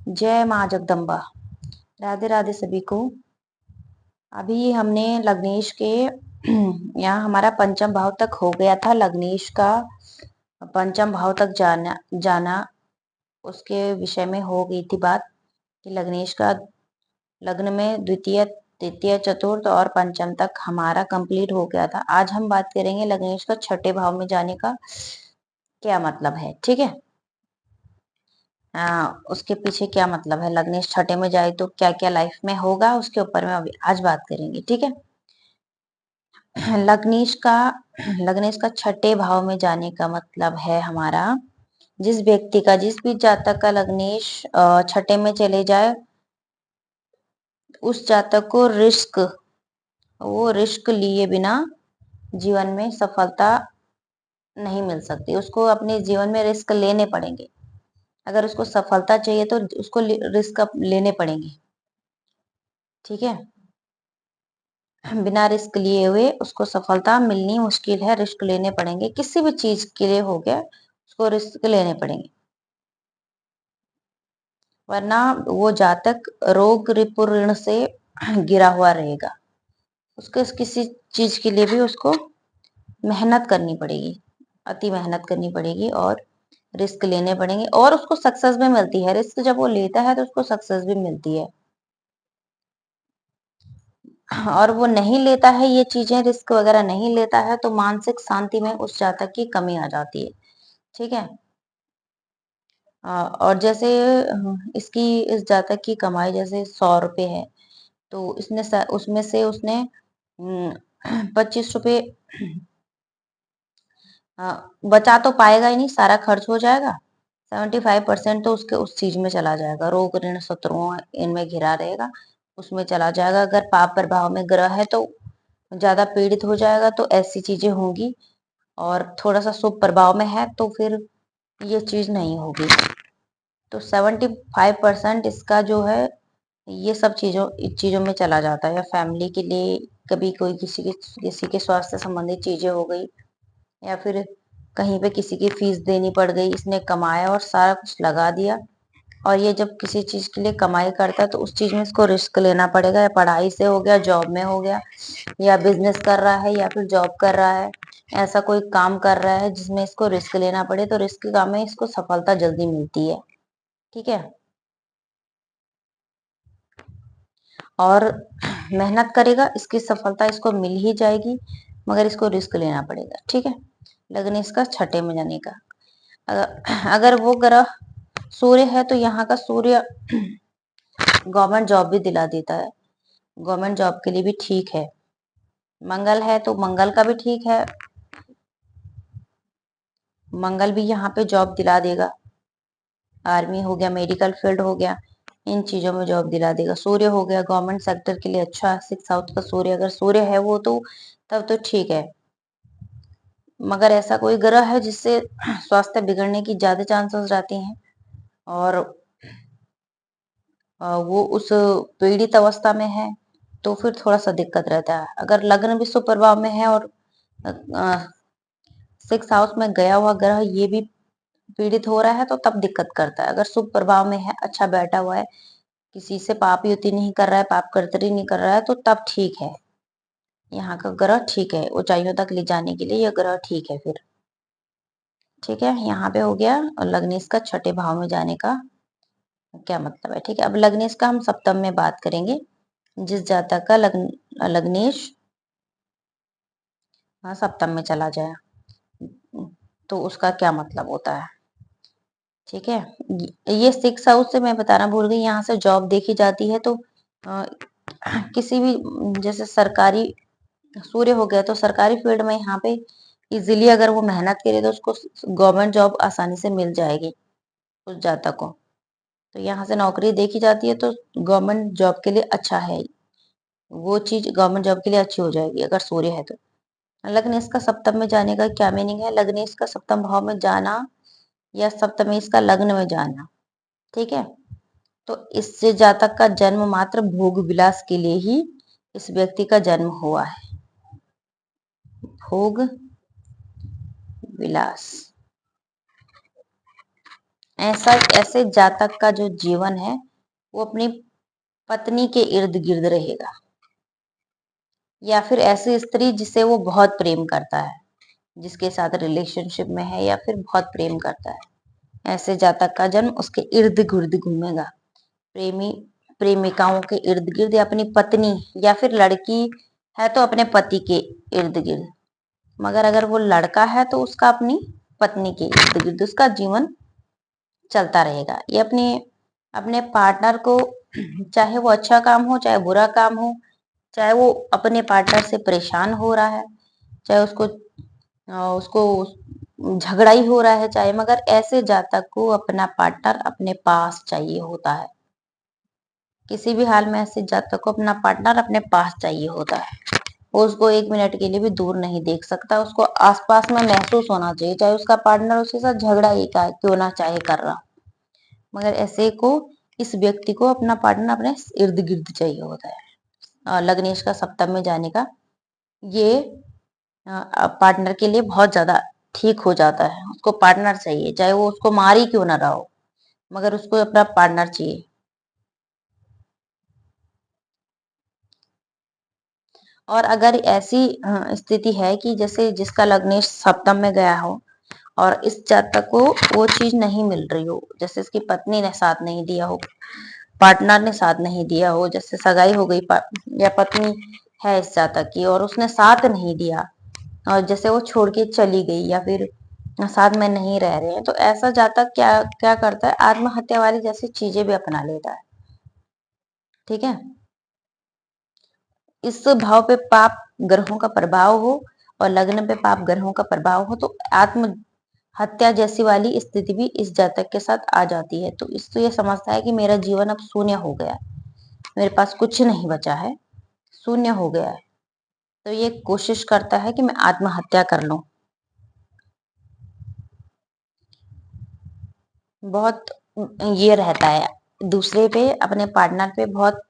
जय माँ जगदम्बा। राधे राधे सभी को। अभी हमने लग्नेश के यहाँ हमारा पंचम भाव तक हो गया था। लग्नेश का पंचम भाव तक जाना जाना उसके विषय में हो गई थी बात कि लग्नेश का लग्न में द्वितीय तृतीय चतुर्थ और पंचम तक हमारा कंप्लीट हो गया था। आज हम बात करेंगे लग्नेश का छठे भाव में जाने का क्या मतलब है। ठीक है, उसके पीछे क्या मतलब है, लग्नेश छठे में जाए तो क्या क्या लाइफ में होगा, उसके ऊपर में अभी आज बात करेंगे। ठीक है, लग्नेश का छठे भाव में जाने का मतलब है हमारा जिस व्यक्ति का, जिस भी जातक का लग्नेश छठे में चले जाए, उस जातक को वो रिस्क लिए बिना जीवन में सफलता नहीं मिल सकती। उसको अपने जीवन में रिस्क लेने पड़ेंगे। अगर उसको सफलता चाहिए तो उसको रिस्क लेने पड़ेंगे। ठीक है, बिना रिस्क लिए हुए उसको सफलता मिलनी मुश्किल है। रिस्क लेने पड़ेंगे, किसी भी चीज के लिए हो गया, उसको रिस्क लेने पड़ेंगे, वरना वो जातक रोग रिपु ऋण से गिरा हुआ रहेगा। उसको किसी चीज के लिए भी उसको मेहनत करनी पड़ेगी, अति मेहनत करनी पड़ेगी और रिस्क लेने पड़ेंगे, और उसको सक्सेस भी मिलती है। रिस्क जब वो लेता है तो उसको सक्सेस भी मिलती है। और वो नहीं लेता है ये चीजें, रिस्क वगैरह नहीं लेता है, तो मानसिक शांति में उस जातक की कमी आ जाती है। ठीक है, और जैसे इस जातक की कमाई जैसे 100 रुपए है, तो उसमें से उसने 25 रुपए बचा तो पाएगा ही नहीं, सारा खर्च हो जाएगा। 75% तो उसके उस चीज में चला जाएगा, रोग ऋण शत्रुओं इनमें घिरा रहेगा, उसमें चला जाएगा। अगर पाप प्रभाव में ग्रह है तो ज्यादा पीड़ित हो जाएगा, तो ऐसी चीजें होंगी। और थोड़ा सा शुभ प्रभाव में है तो फिर ये चीज नहीं होगी। तो 75% इसका जो है ये सब चीजों में चला जाता है। या फैमिली के लिए कभी कोई किसी के स्वास्थ्य संबंधित चीजें हो गई, या फिर कहीं पे किसी की फीस देनी पड़ गई, इसने कमाया और सारा कुछ लगा दिया। और ये जब किसी चीज के लिए कमाई करता है तो उस चीज में इसको रिस्क लेना पड़ेगा। या पढ़ाई से हो गया, जॉब में हो गया, या बिजनेस कर रहा है, या फिर जॉब कर रहा है, ऐसा कोई काम कर रहा है जिसमें इसको रिस्क लेना पड़े, तो रिस्क काम में इसको सफलता जल्दी मिलती है। ठीक है, और मेहनत करेगा, इसकी सफलता इसको मिल ही जाएगी, मगर इसको रिस्क लेना पड़ेगा। ठीक है, लगन इसका छठे में जाने का। अगर वो ग्रह सूर्य है तो यहाँ का सूर्य गवर्नमेंट जॉब भी दिला देता है, गवर्नमेंट जॉब के लिए भी ठीक है। मंगल है तो मंगल का भी ठीक है, मंगल भी यहाँ पे जॉब दिला देगा। आर्मी हो गया, मेडिकल फील्ड हो गया, इन चीजों में जॉब दिला देगा। सूर्य हो गया गवर्नमेंट सेक्टर के लिए अच्छा, 6 साउथ का सूर्य अगर सूर्य है वो, तो तब तो ठीक है। मगर ऐसा कोई ग्रह है जिससे स्वास्थ्य बिगड़ने की ज्यादा चांसेस रहती हैं, और वो उस पीड़ित अवस्था में है, तो फिर थोड़ा सा दिक्कत रहता है। अगर लग्न भी सुप्रभाव में है और 6 हाउस में गया हुआ ग्रह ये भी पीड़ित हो रहा है, तो तब दिक्कत करता है। अगर शुभ प्रभाव में है, अच्छा बैठा हुआ है, किसी से पाप युति नहीं कर रहा है, पाप कर्तरी नहीं कर रहा है, तो तब ठीक है। यहाँ का ग्रह ठीक है, ऊंचाइयों तक ले जाने के लिए यह ग्रह ठीक है फिर। ठीक है, यहाँ पे हो गया। और लग्नेश का छठे भाव में जाने का क्या मतलब है। ठीक है, अब लग्नेश का हम सप्तम में बात करेंगे। जिस जातक का लग्नेश सप्तम में चला जाए तो उसका क्या मतलब होता है। ठीक है, ये 6 हाउस से मैं बताना भूल गई, यहाँ से जॉब देखी जाती है। तो अ, किसी भी जैसे सरकारी सूर्य हो गया तो सरकारी फील्ड में यहाँ पे इजीली अगर वो मेहनत करे तो उसको गवर्नमेंट जॉब आसानी से मिल जाएगी उस जातक को। तो यहाँ से नौकरी देखी जाती है तो गवर्नमेंट जॉब के लिए अच्छा है, वो चीज गवर्नमेंट जॉब के लिए अच्छी हो जाएगी अगर सूर्य है तो। लग्नेश का सप्तम में जाने का क्या मीनिंग है, लग्नेश का सप्तम भाव में जाना या सप्तमेश का लग्न में जाना। ठीक है, तो इससे जातक का जन्म मात्र भोग विलास के लिए ही इस व्यक्ति का जन्म हुआ है। भोग विलास ऐसे जातक का जो जीवन है वो अपनी पत्नी के इर्द गिर्द रहेगा, या फिर ऐसी स्त्री जिसे वो बहुत प्रेम करता है, जिसके साथ रिलेशनशिप में है या फिर बहुत प्रेम करता है, ऐसे जातक का जन्म उसके इर्द गिर्द घूमेगा। प्रेमी प्रेमिकाओं के इर्द गिर्द, या अपनी पत्नी, या फिर लड़की है तो अपने पति के इर्द गिर्द। मगर अगर वो लड़का है तो उसका अपनी पत्नी के इर्द गिर्द उसका जीवन चलता रहेगा। ये अपने अपने पार्टनर को, चाहे वो अच्छा काम हो चाहे बुरा काम हो, चाहे वो अपने पार्टनर से परेशान हो रहा है, चाहे उसको झगड़ा ही हो रहा है चाहे, मगर ऐसे जातक को अपना पार्टनर अपने पास चाहिए होता है। किसी भी हाल में ऐसे जातक को अपना पार्टनर अपने पास चाहिए होता है। वो उसको एक मिनट के लिए भी दूर नहीं देख सकता, उसको आसपास में महसूस होना चाहिए, चाहे उसका पार्टनर उसके साथ झगड़ा ही का क्यों ना चाहे कर रहा, मगर ऐसे को इस व्यक्ति को अपना पार्टनर अपने इर्द गिर्द चाहिए होता है। लग्नेश का सप्तम में जाने का ये पार्टनर के लिए बहुत ज्यादा ठीक हो जाता है। उसको पार्टनर चाहिए, चाहे वो उसको मार ही क्यों ना रहा हो, मगर उसको अपना पार्टनर चाहिए। और अगर ऐसी स्थिति है कि जैसे जिसका लग्नेश सप्तम में गया हो और इस जातक को वो चीज नहीं मिल रही हो, जैसे इसकी पत्नी ने साथ नहीं दिया हो, पार्टनर ने साथ नहीं दिया हो, जैसे सगाई हो गई या पत्नी है इस जातक की और उसने साथ नहीं दिया, और जैसे वो छोड़ के चली गई या फिर साथ में नहीं रह रहे हैं, तो ऐसा जातक क्या क्या करता है, आत्महत्या वाली जैसी चीजें भी अपना लेता है। ठीक है, इस भाव पे पाप ग्रहों का प्रभाव हो और लग्न पे पाप ग्रहों का प्रभाव हो तो आत्म हत्या जैसी वाली स्थिति भी इस जातक के साथ आ जाती है। तो इससे ये समझता है कि मेरा जीवन अब शून्य हो गया, मेरे पास कुछ नहीं बचा है, शून्य हो गया है। तो ये कोशिश करता है कि मैं आत्महत्या कर लूं। बहुत ये रहता है दूसरे पे, अपने पार्टनर पे बहुत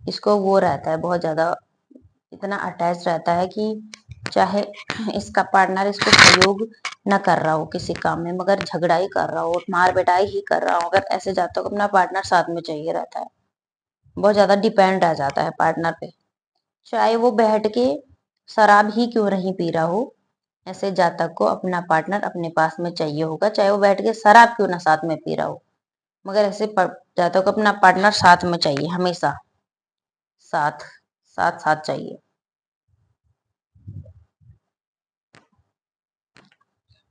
इसको वो रहता है, बहुत ज्यादा इतना अटैच रहता है कि चाहे इसका पार्टनर इसको सहयोग न कर रहा हो किसी काम में, मगर झगड़ा ही कर रहा हो, मार पिटाई ही कर रहा हो, अगर ऐसे जातक को अपना पार्टनर साथ में चाहिए रहता है। बहुत ज्यादा डिपेंड रह जाता है पार्टनर पे, चाहे वो बैठ के शराब ही क्यों नहीं पी रहा हो, ऐसे जातक को अपना पार्टनर अपने पास में चाहिए होगा, चाहे वो बैठ के शराब क्यों ना साथ में पी रहा हो, मगर ऐसे जातक को अपना पार्टनर साथ में चाहिए, हमेशा साथ साथ साथ चाहिए।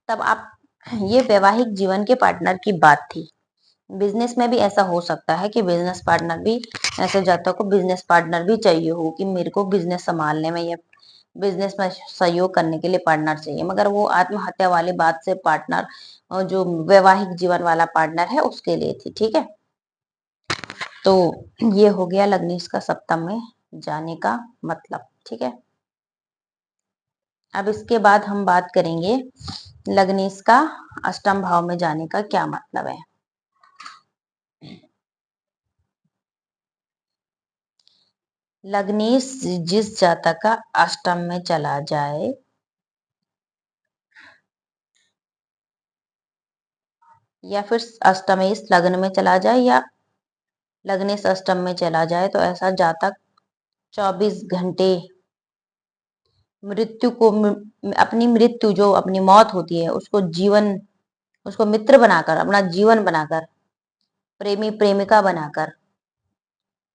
तब आप, ये वैवाहिक जीवन के पार्टनर की बात थी। बिजनेस में भी ऐसा हो सकता है कि बिजनेस पार्टनर भी, ऐसे जातकों को बिजनेस पार्टनर भी चाहिए हो कि मेरे को बिजनेस संभालने में या बिजनेस में सहयोग करने के लिए पार्टनर चाहिए, मगर वो आत्महत्या वाली बात से पार्टनर, जो वैवाहिक जीवन वाला पार्टनर है उसके लिए थी। ठीक है, तो ये हो गया लग्नेश का सप्तम में जाने का मतलब। ठीक है, अब इसके बाद हम बात करेंगे लग्नेश का अष्टम भाव में जाने का क्या मतलब है। लग्नेश जिस जातक का अष्टम में चला जाए, या फिर अष्टमेश लग्न में चला जाए, या लग्नेश अष्टम में चला जाए, तो ऐसा जातक 24 घंटे मृत्यु को, अपनी मृत्यु जो अपनी मौत होती है उसको जीवन, उसको मित्र बनाकर, अपना जीवन बनाकर, प्रेमी प्रेमिका बनाकर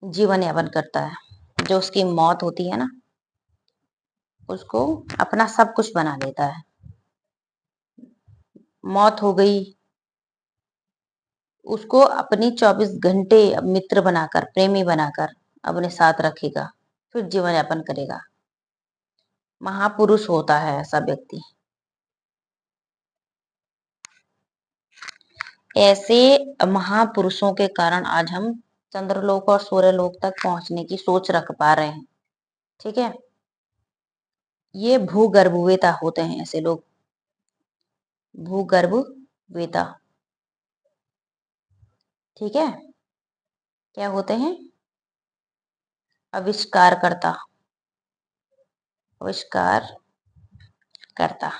जीवन यापन करता है। जो उसकी मौत होती है ना, उसको अपना सब कुछ बना लेता है। मौत हो गई, उसको अपनी 24 घंटे मित्र बनाकर, प्रेमी बनाकर अपने साथ रखेगा, फिर जीवन यापन करेगा। महापुरुष होता है ऐसा व्यक्ति। ऐसे महापुरुषों के कारण आज हम चंद्रलोक और सूर्यलोक तक पहुंचने की सोच रख पा रहे हैं। ठीक है, ये भूगर्भवेता होते हैं ऐसे लोग, भूगर्भवेता। ठीक है, क्या होते हैं, आविष्कार करता, आविष्कार करता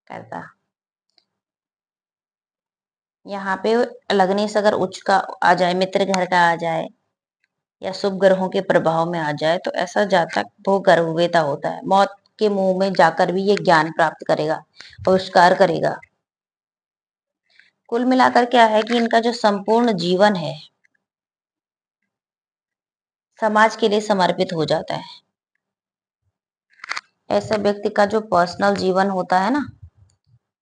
करता। यहाँ पे लग्नेश अगर उच्च का आ जाए, मित्र घर का आ जाए या शुभ ग्रहों के प्रभाव में आ जाए तो ऐसा जातक वो गर्भवेता होता है। मौत के मुंह में जाकर भी ये ज्ञान प्राप्त करेगा, आविष्कार करेगा। कुल मिलाकर क्या है कि इनका जो संपूर्ण जीवन है समाज के लिए समर्पित हो जाता है। ऐसे व्यक्ति का जो पर्सनल जीवन होता है ना,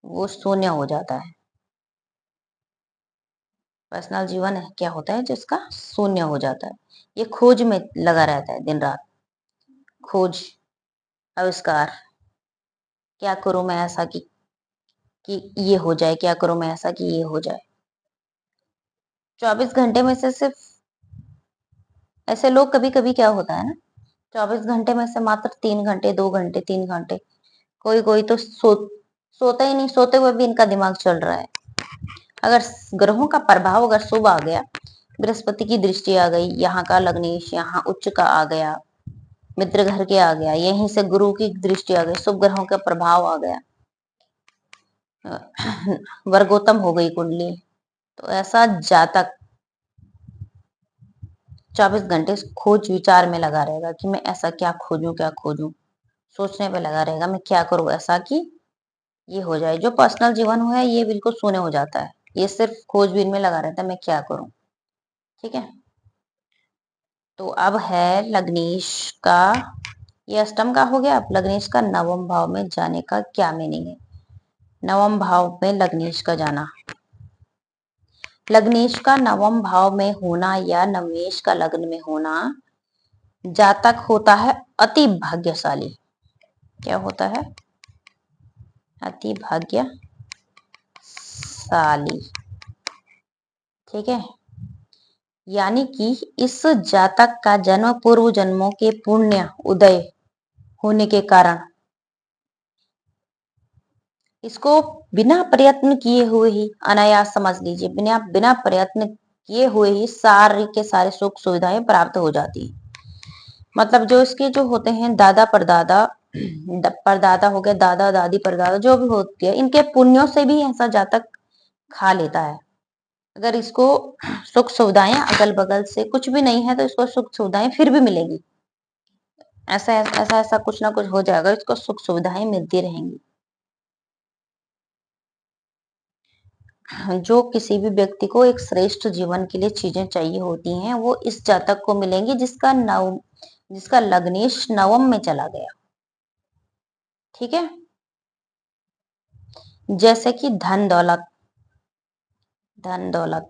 वो शून्य हो जाता है। पर्सनल जीवन है क्या होता है जिसका शून्य हो जाता है। ये खोज में लगा रहता है दिन रात, खोज, आविष्कार। क्या करूं मैं ऐसा कि ये हो जाए, क्या करूं मैं ऐसा कि ये हो जाए। 24 घंटे में से सिर्फ ऐसे लोग, कभी कभी क्या होता है ना, 24 घंटे में से मात्र 3 घंटे, 2 घंटे, 3 घंटे, कोई कोई तो सोते ही नहीं, सोते हुए भी इनका दिमाग चल रहा है। अगर ग्रहों का प्रभाव अगर शुभ आ गया, बृहस्पति की दृष्टि आ गई, यहाँ का लग्नेश यहाँ उच्च का आ गया, मित्र घर के आ गया, यहीं से गुरु की दृष्टि आ गई, शुभ ग्रहों का प्रभाव आ गया, वर्गोत्तम हो गई कुंडली, तो ऐसा जातक 24 घंटे खोज विचार में लगा रहेगा कि मैं ऐसा क्या खोजूं, क्या खोजूं। सोचने पे लगा रहेगा मैं क्या करूं ऐसा कि ये हो जाए। जो पर्सनल जीवन है ये बिल्कुल शून्य हो जाता है, ये सिर्फ खोजबीन में लगा रहता है मैं क्या करूं। ठीक है, तो अब है लग्नेश का, ये अष्टम का हो गया। अब लग्नेश का नवम भाव में जाने का क्या मीनिंग है। नवम भाव में लग्नेश का जाना, लग्नेश का नवम भाव में होना या नवमेश का लग्न में होना, जातक होता है अति भाग्यशाली। क्या होता है? अति भाग्यशाली। ठीक है, यानी कि इस जातक का जन्म पूर्व जन्मों के पुण्य उदय होने के कारण इसको बिना प्रयत्न किए हुए ही, अनायास समझ लीजिए, बिना बिना प्रयत्न किए हुए ही सारे के सारे सुख सुविधाएं प्राप्त हो जाती है। मतलब जो इसके जो होते हैं दादा परदादा, परदादा हो गया, दादा दादी परदादा जो भी होती है, इनके पुण्यों से भी ऐसा जातक खा लेता है। अगर इसको सुख सुविधाएं अगल बगल से कुछ भी नहीं है तो इसको सुख सुविधाएं फिर भी मिलेगी। ऐसा ऐसा ऐसा कुछ ना कुछ हो जाएगा, इसको सुख सुविधाएं मिलती रहेंगी। जो किसी भी व्यक्ति को एक श्रेष्ठ जीवन के लिए चीजें चाहिए होती हैं वो इस जातक को मिलेंगी जिसका लग्नेश नवम में चला गया। ठीक है, जैसे कि धन दौलत, धन दौलत,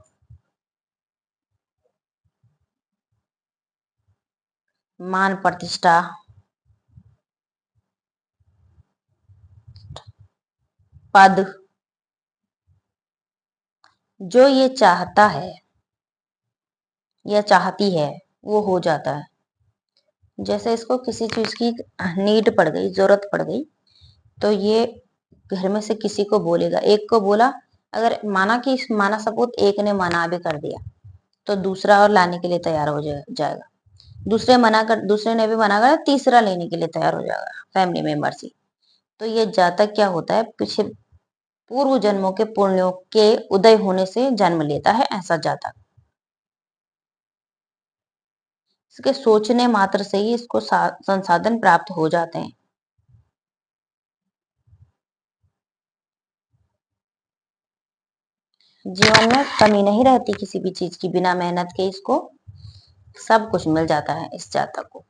मान प्रतिष्ठा, पद, जो ये चाहता है या चाहती है वो हो जाता है। जैसे इसको किसी चीज की नीड पड़ गई, जरूरत पड़ गई, तो ये घर में से किसी को बोलेगा। एक को बोला, अगर माना सपोज एक ने मना भी कर दिया तो दूसरा और लाने के लिए तैयार हो जाएगा। दूसरे ने भी मना कर, तीसरा लेने के लिए तैयार हो जाएगा, फैमिली मेंबर ही। तो ये जातक क्या होता है, पीछे पूर्व जन्मों के पुण्यों के उदय होने से जन्म लेता है ऐसा जातक। इसके सोचने मात्र से ही इसको संसाधन प्राप्त हो जाते हैं। जीवन में कमी नहीं रहती किसी भी चीज की, बिना मेहनत के इसको सब कुछ मिल जाता है इस जातक को।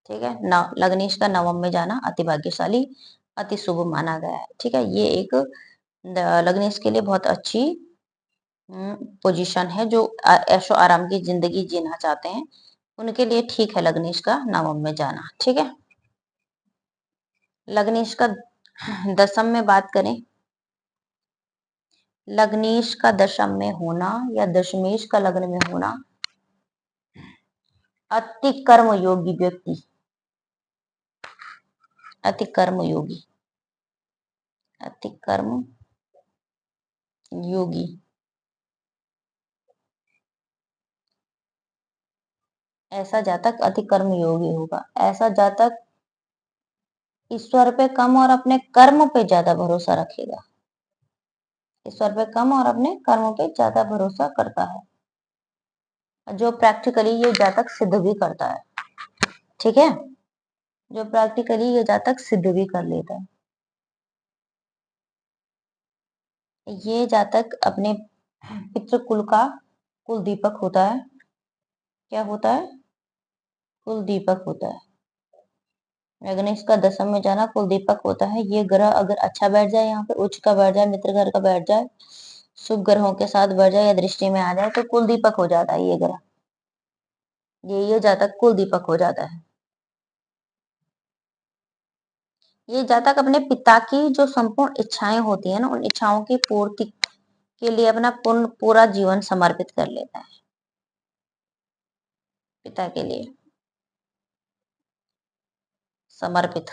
ठीक है, लग्नेश का नवम में जाना अति भाग्यशाली, अति शुभ माना गया है। ठीक है, ये एक लग्नेश के लिए बहुत अच्छी पोजीशन है। जो ऐशो आराम की जिंदगी जीना चाहते हैं उनके लिए ठीक है लग्नेश का नवम में जाना। ठीक है, लग्नेश का दशम में बात करें, लग्नेश का दशम में होना या दशमेश का लग्न में होना, अति कर्म योगी व्यक्ति, अति कर्म योगी, अति कर्म योगी, ऐसा जातक अति कर्म योगी होगा। ऐसा जातक ईश्वर पे कम और अपने कर्म पे ज्यादा भरोसा रखेगा। ईश्वर पे कम और अपने कर्मों पे ज्यादा भरोसा करता है, जो प्रैक्टिकली ये जातक सिद्ध भी करता है। ठीक है, जो प्रैक्टिकली ये जातक सिद्ध भी कर लेता है। ये जातक अपने पितृकुल का कुल दीपक होता है। क्या होता है? कुल दीपक होता है। गणेश का दशम में जाना कुल दीपक होता है। ये ग्रह अगर अच्छा बैठ जाए, यहाँ पे उच्च का बैठ जाए, मित्र घर का बैठ जाए, शुभ ग्रहों के साथ बैठ जाए या दृष्टि में आ जाए तो कुल दीपक हो जाता है ये ग्रह। ये जातक कुल दीपक हो जाता है। ये जातक अपने पिता की जो संपूर्ण इच्छाएं होती है ना, उन इच्छाओं की पूर्ति के लिए अपना पूरा जीवन समर्पित कर लेता है। पिता के लिए समर्पित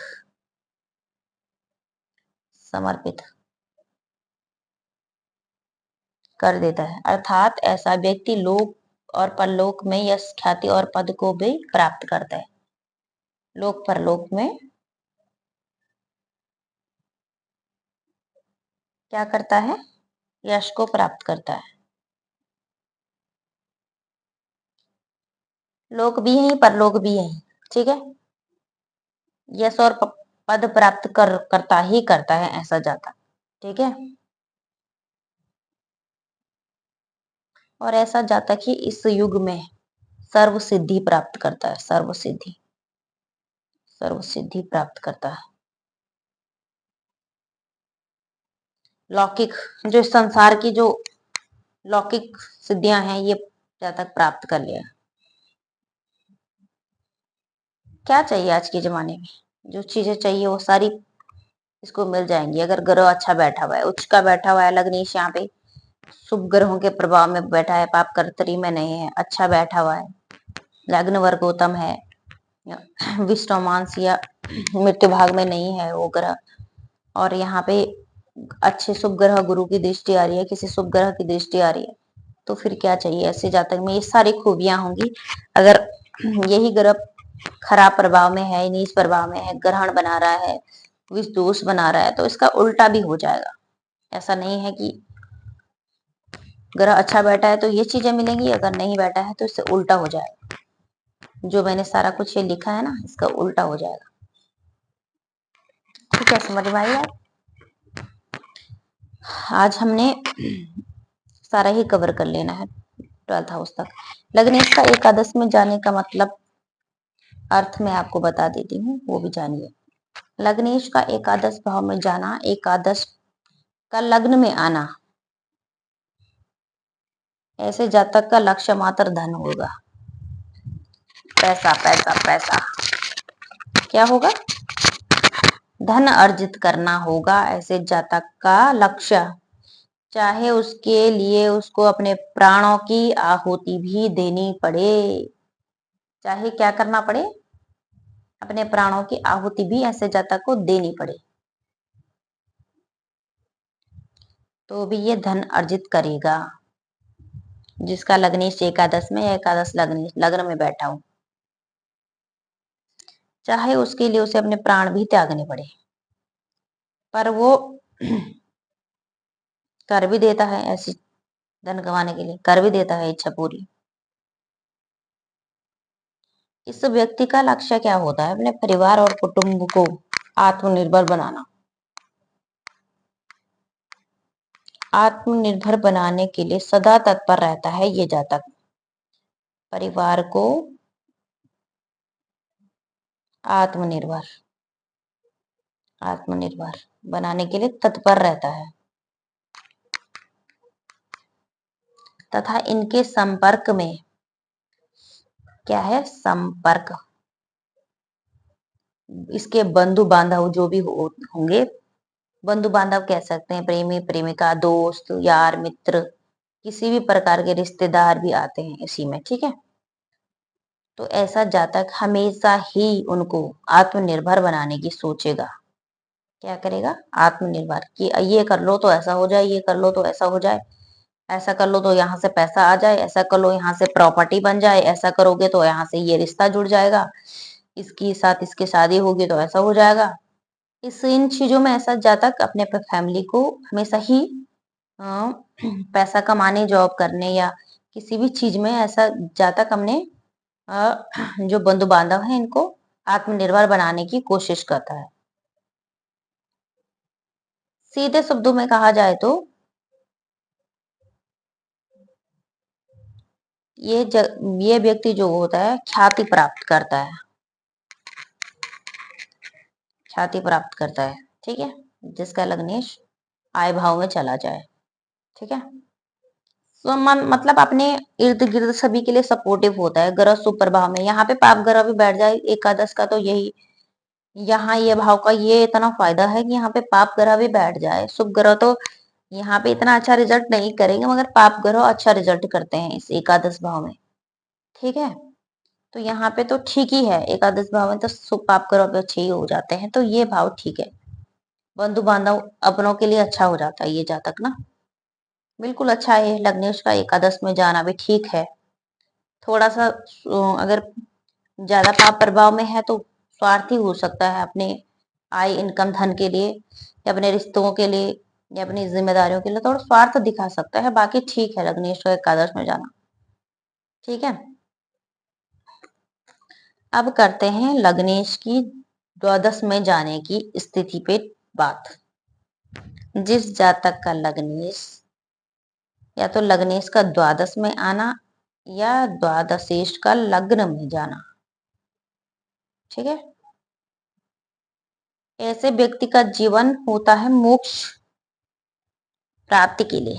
समर्पित कर देता है। अर्थात ऐसा व्यक्ति लोक और परलोक में यश, ख्याति और पद को भी प्राप्त करता है। लोक परलोक में क्या करता है? यश को प्राप्त करता है। लोक भी यही, परलोक भी यही। ठीक है, यश और पद प्राप्त करता ही करता है ऐसा जाता। ठीक है, और ऐसा जातक ही इस युग में सर्व सिद्धि प्राप्त करता है। सर्व सिद्धि, सर्व सिद्धि प्राप्त करता है। लौकिक, जो संसार की जो लौकिक सिद्धियां हैं, ये जातक प्राप्त कर लिया। क्या चाहिए आज के जमाने में? जो चीजें चाहिए वो सारी इसको मिल जाएंगी अगर ग्रह अच्छा बैठा हुआ है, उच्च का बैठा हुआ है। लग्नेश यहाँ पे शुभ ग्रहों के प्रभाव में बैठा है, पाप कर्तरी में नहीं है, अच्छा बैठा हुआ है, लग्न वर्गोत्तम है, विष्टोमांस या मृत्यु भाग में नहीं है वो ग्रह, और यहाँ पे अच्छे शुभ ग्रह गुरु की दृष्टि आ रही है, किसी शुभ ग्रह की दृष्टि आ रही है, तो फिर क्या चाहिए? ऐसे जातक में ये सारी खूबियां होंगी। अगर यही ग्रह खराब प्रभाव में है, नीच प्रभाव में है, ग्रहण बना रहा है, विष दोष बना रहा है, तो इसका उल्टा भी हो जाएगा। ऐसा नहीं है कि ग्रह अच्छा बैठा है तो ये चीजें मिलेंगी, अगर नहीं बैठा है तो इससे उल्टा हो जाएगा। जो मैंने सारा कुछ ये लिखा है ना, इसका उल्टा हो जाएगा। ठीक है, समझ में आई? आज हमने सारा ही कवर कर लेना है 12th हाउस तक। लग्नेश का एकादश में जाने का मतलब अर्थ मैं आपको बता देती हूँ, वो भी जानिए। लग्नेश का एकादश भाव में जाना, एकादश का लग्न में आना, ऐसे जातक का लक्ष्य मात्र धन होगा। पैसा पैसा पैसा, क्या होगा? धन अर्जित करना होगा ऐसे जातक का लक्ष्य, चाहे उसके लिए उसको अपने प्राणों की आहुति भी देनी पड़े। चाहे क्या करना पड़े? अपने प्राणों की आहुति भी ऐसे जातक को देनी पड़े, तो भी ये धन अर्जित करेगा। जिसका लग्नेश एकादश में या एकादश लग्न में बैठा हो, चाहे उसके लिए उसे अपने प्राण भी त्यागने पड़े, पर वो कर भी देता है। ऐसी धन कमाने के लिए कर भी देता है इच्छा पूरी। इस व्यक्ति का लक्ष्य क्या होता है? अपने परिवार और कुटुंब को आत्मनिर्भर बनाना। आत्मनिर्भर बनाने के लिए सदा तत्पर रहता है ये जातक। परिवार को आत्मनिर्भर आत्मनिर्भर बनाने के लिए तत्पर रहता है, तथा इनके संपर्क में क्या है? संपर्क, इसके बंधु बांधव जो भी होंगे, बंधु बांधव कह सकते हैं, प्रेमी प्रेमिका, दोस्त यार मित्र, किसी भी प्रकार के रिश्तेदार भी आते हैं इसी में। ठीक है, तो ऐसा जातक हमेशा ही उनको आत्मनिर्भर बनाने की सोचेगा। क्या करेगा? आत्मनिर्भर, कि ये कर लो तो ऐसा हो जाए, ये कर लो तो ऐसा हो जाए, ऐसा कर लो तो यहाँ से पैसा आ जाए, ऐसा कर लो यहाँ से प्रॉपर्टी बन जाए, ऐसा करोगे तो यहाँ से ये रिश्ता जुड़ जाएगा, इसके साथ इसकी शादी होगी तो ऐसा हो जाएगा। इन चीजों में ऐसा जातक अपने फैमिली को हमेशा ही अ, पैसा कमाने, जॉब करने या किसी भी चीज में ऐसा जातक अपने जो बंधु बांधव हैं इनको आत्मनिर्भर बनाने की कोशिश करता है। सीधे शब्दों में कहा जाए तो ये व्यक्ति जो होता है ख्याति प्राप्त करता है, ख्याति प्राप्त करता है। ठीक है, जिसका लग्नेश आय भाव में चला जाए। ठीक है, तो मतलब अपने इर्द गिर्द सभी के लिए सपोर्टिव होता है। ग्रह सुपर भाव में, यहाँ पे पाप ग्रह भी बैठ जाए एकादश का तो यही, यहाँ ये भाव का ये इतना फायदा है कि यहाँ पे पाप ग्रह भी बैठ जाए। शुभ ग्रह तो यहाँ पे इतना अच्छा रिजल्ट नहीं करेंगे, मगर पाप ग्रह अच्छा रिजल्ट करते हैं इस एकादश भाव में। ठीक है, तो यहाँ पे तो ठीक ही है, एकादश भाव में तो शुभ पाप ग्रह भी अच्छे ही हो जाते हैं, तो ये भाव ठीक है। बंधु बांधव अपनों के लिए अच्छा हो जाता है ये जातक ना, बिल्कुल अच्छा है। लग्नेश का एकादश में जाना भी ठीक है। थोड़ा सा अगर ज्यादा पाप प्रभाव में है तो स्वार्थी हो सकता है अपने आय इनकम धन के लिए, या अपने रिश्तों के लिए, या अपनी जिम्मेदारियों के लिए थोड़ा स्वार्थ दिखा सकता है। बाकी ठीक है लग्नेश का एकादश में जाना। ठीक है, अब करते हैं लग्नेश की द्वादश में जाने की स्थिति पे बात। जिस जातक का लग्नेश या तो लग्नेश का द्वादश में आना या द्वादशेश का लग्न में जाना, ठीक है, ऐसे व्यक्ति का जीवन होता है मोक्ष प्राप्ति के लिए।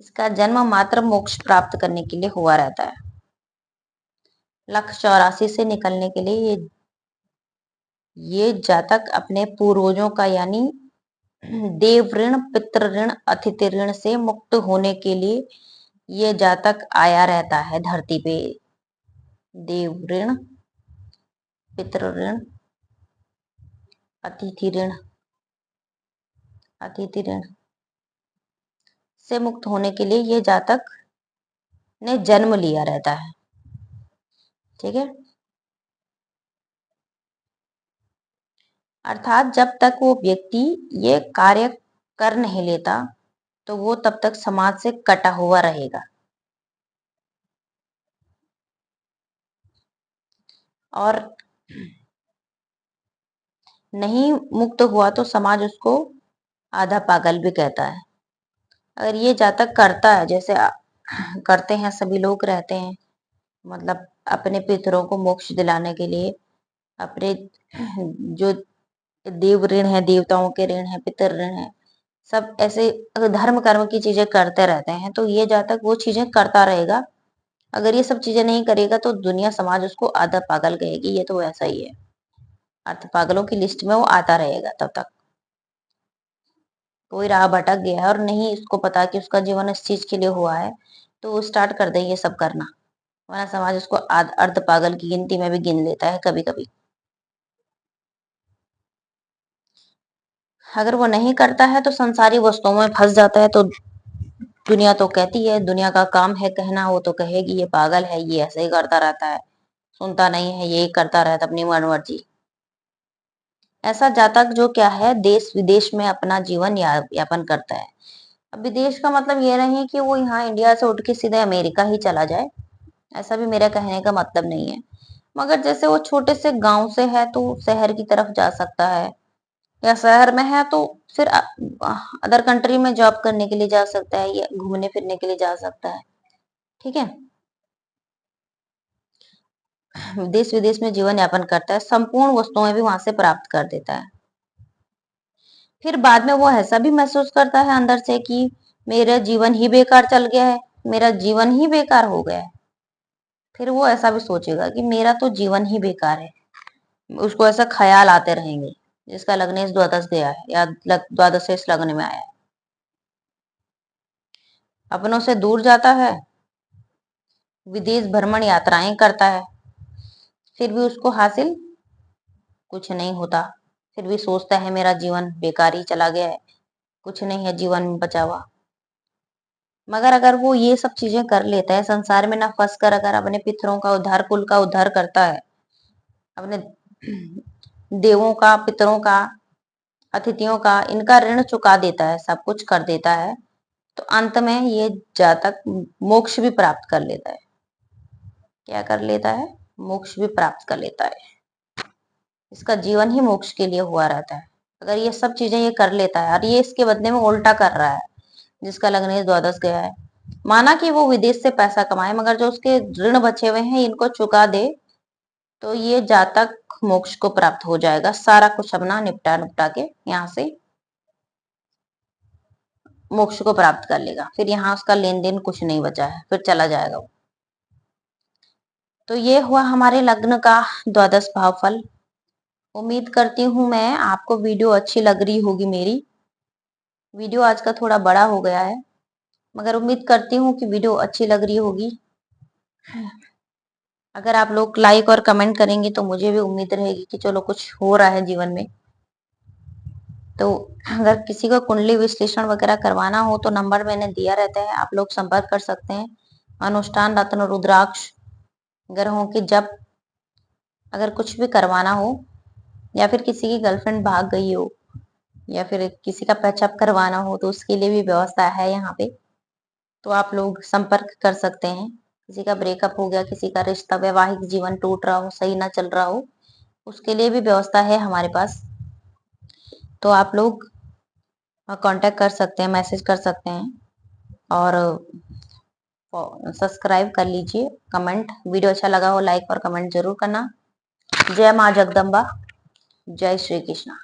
इसका जन्म मात्र मोक्ष प्राप्त करने के लिए हुआ रहता है। लक्ष्य 84 से निकलने के लिए ये जातक अपने पूर्वजों का यानी देव ऋण, पितृ ऋण, अतिथि ऋण से मुक्त होने के लिए ये जातक आया रहता है धरती पे। देव ऋण, पितृ ऋण, अतिथि ऋण, अतिथि ऋण से मुक्त होने के लिए ये जातक ने जन्म लिया रहता है। ठीक है, अर्थात जब तक वो व्यक्ति ये कार्य कर नहीं लेता तो वो तब तक समाज से कटा हुआ रहेगा, और नहीं मुक्त हुआ तो समाज उसको आधा पागल भी कहता है। अगर ये जातक करता है, जैसे करते हैं सभी लोग रहते हैं, मतलब अपने पितरों को मोक्ष दिलाने के लिए अपने जो देव ऋण है, देवताओं के ऋण है, पितर ऋण है, सब ऐसे अगर धर्म कर्म की चीजें करते रहते हैं तो ये जातक वो चीजें करता रहेगा। अगर ये सब चीजें नहीं करेगा तो दुनिया समाज उसको आधा पागल कहेगी, ये तो ऐसा ही है, अर्थ पागलों की लिस्ट में वो आता रहेगा तब तक। कोई राह भटक गया है और नहीं इसको पता कि उसका जीवन इस चीज के लिए हुआ है, तो वो स्टार्ट कर दे ये सब करना, वरना समाज उसको अर्ध पागल की गिनती में भी गिन लेता है कभी कभी। अगर वो नहीं करता है तो संसारी वस्तुओं में फंस जाता है, तो दुनिया तो कहती है, दुनिया का काम है कहना, वो तो कहेगी ये पागल है, ये ऐसे ही करता रहता है, सुनता नहीं है, यही करता रहता अपनी मनमर्जी। ऐसा जातक जो क्या है देश विदेश में अपना जीवन यापन करता है। अब विदेश का मतलब ये नहीं कि वो यहाँ इंडिया से उठ के सीधे अमेरिका ही चला जाए, ऐसा भी मेरा कहने का मतलब नहीं है। मगर जैसे वो छोटे से गांव से है तो शहर की तरफ जा सकता है, या शहर में है तो फिर अदर कंट्री में जॉब करने के लिए जा सकता है, या घूमने फिरने के लिए जा सकता है। ठीक है, देश विदेश में जीवन यापन करता है, संपूर्ण वस्तुएं भी वहां से प्राप्त कर देता है। फिर बाद में वो ऐसा भी महसूस करता है अंदर से कि मेरा जीवन ही बेकार चल गया है, मेरा जीवन ही बेकार हो गया है। फिर वो ऐसा भी सोचेगा कि मेरा तो जीवन ही बेकार है, उसको ऐसा ख्याल आते रहेंगे। जिसका लग्नेश द्वादश गया है या द्वादश शेष लग्न में आया है, अपनों से दूर जाता है, विदेश भ्रमण यात्राएं करता है, फिर भी उसको हासिल कुछ नहीं होता। फिर भी सोचता है मेरा जीवन बेकार ही चला गया है, कुछ नहीं है जीवन में बचा हुआ। मगर अगर वो ये सब चीजें कर लेता है, संसार में ना फंस कर अगर अपने पितरों का उद्धार, कुल का उद्धार करता है, अपने देवों का, पितरों का अतिथियों का इनका ऋण चुका देता है, सब कुछ कर देता है, तो अंत में ये जातक मोक्ष भी प्राप्त कर लेता है। क्या कर लेता है? मोक्ष भी प्राप्त कर लेता है। इसका जीवन ही मोक्ष के लिए हुआ रहता है। अगर ये सब चीजें ये कर लेता है और ये इसके बदले में उल्टा कर रहा है, जिसका लग्न द्वादश गया है, माना कि वो विदेश से पैसा कमाए मगर जो उसके ऋण बचे हुए हैं इनको चुका दे, तो ये जातक मोक्ष को प्राप्त हो जाएगा। सारा कुछ अपना निपटा के यहाँ से मोक्ष को प्राप्त कर लेगा। फिर यहाँ उसका लेन देन कुछ नहीं बचा है, फिर चला जाएगा वो। तो ये हुआ हमारे लग्न का द्वादश भाव फल। उम्मीद करती हूँ मैं आपको वीडियो अच्छी लग रही होगी। मेरी वीडियो आज का थोड़ा बड़ा हो गया है, मगर उम्मीद करती हूँ कि वीडियो अच्छी लग रही होगी। अगर आप लोग लाइक और कमेंट करेंगे तो मुझे भी उम्मीद रहेगी कि चलो कुछ हो रहा है जीवन में। तो अगर किसी को कुंडली विश्लेषण वगैरह करवाना हो तो नंबर मैंने दिया रहता है, आप लोग संपर्क कर सकते हैं। अनुष्ठान, रत्न, रुद्राक्ष, ग्रहों की जप, अगर कुछ भी करवाना हो, या फिर किसी की गर्लफ्रेंड भाग गई हो, या फिर किसी का पैचअप करवाना हो, तो उसके लिए भी व्यवस्था है यहाँ पे। तो आप लोग संपर्क कर सकते हैं। किसी का ब्रेकअप हो गया, किसी का रिश्ता, वैवाहिक जीवन टूट रहा हो, सही ना चल रहा हो, उसके लिए भी व्यवस्था है हमारे पास। तो आप लोग कांटेक्ट कर सकते हैं, मैसेज कर सकते हैं, और सब्सक्राइब कर लीजिए। कमेंट, वीडियो अच्छा लगा हो लाइक और कमेंट जरूर करना। जय माँ जगदम्बा, जय श्री कृष्णा।